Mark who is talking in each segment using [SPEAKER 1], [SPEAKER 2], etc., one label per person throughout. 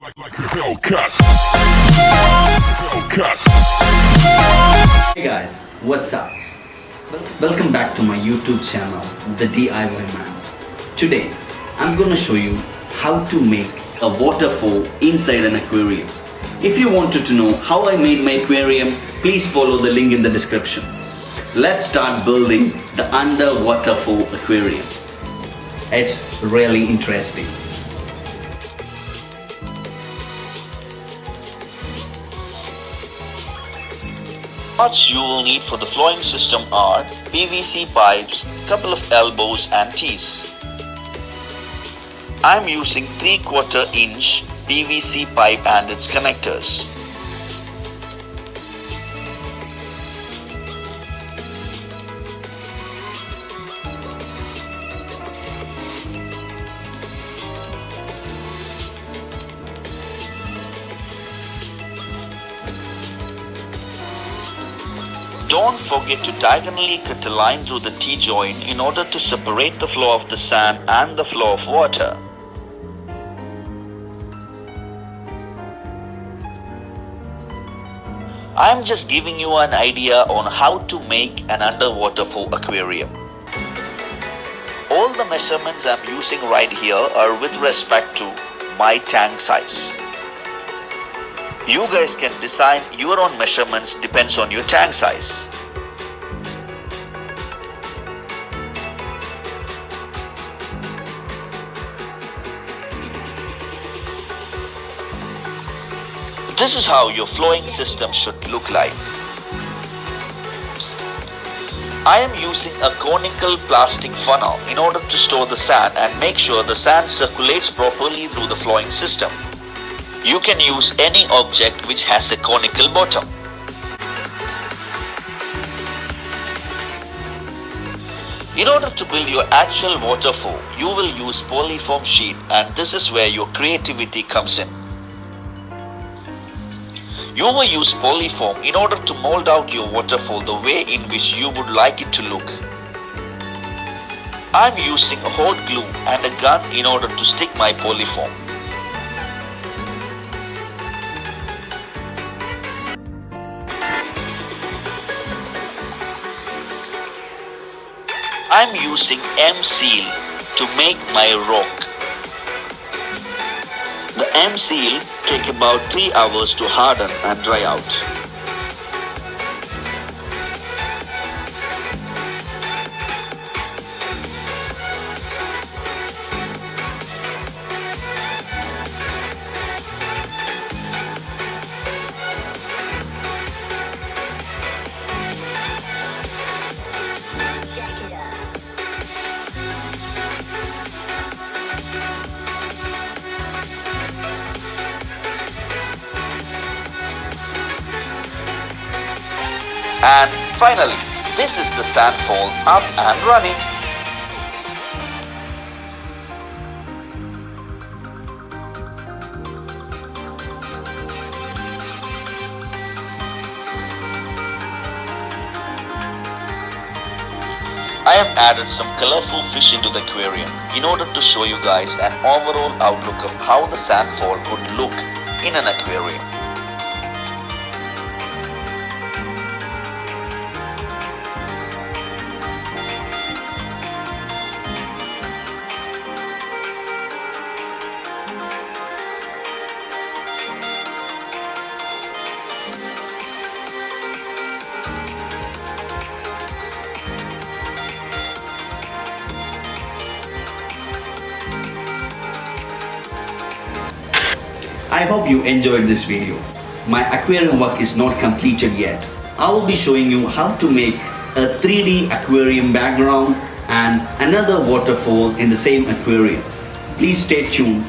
[SPEAKER 1] Like a Hellcat. Hellcat.
[SPEAKER 2] Hey guys, what's up? Welcome back to my YouTube channel, The DIY Man. Today, I'm gonna show you how to make a waterfall inside an aquarium. If you wanted to know how I made my aquarium, please follow the link in the description. Let's start building the underwater fall aquarium. It's really interesting.
[SPEAKER 3] Parts you will need for the flowing system are PVC pipes, couple of elbows and tees. I am using 3/4 inch PVC pipe and its connectors. Don't forget to diagonally cut a line through the T-joint in order to separate the flow of the sand and the flow of water. I am just giving you an idea on how to make an underwater fall aquarium. All the measurements I am using right here are with respect to my tank size. You guys can design your own measurements, depends on your tank size. This is how your flowing system should look like. I am using a conical plastic funnel in order to store the sand and make sure the sand circulates properly through the flowing system. You can use any object which has a conical bottom. In order to build your actual waterfall, you will use polyfoam sheet, and this is where your creativity comes in. You will use polyfoam in order to mold out your waterfall the way in which you would like it to look. I am using a hot glue and a gun in order to stick my polyfoam. I am using M-seal to make my rock. The M-seal take about 3 hours to harden and dry out. And finally, this is the sand fall up and running. I have added some colorful fish into the aquarium in order to show you guys an overall outlook of how the sand fall would look in an aquarium.
[SPEAKER 2] I hope you enjoyed this video. My aquarium work is not completed yet. I will be showing you how to make a 3D aquarium background and another waterfall in the same aquarium. Please stay tuned.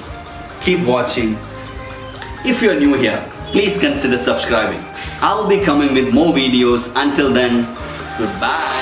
[SPEAKER 2] Keep watching. If you are new here, please consider subscribing. I will be coming with more videos. Until then, goodbye.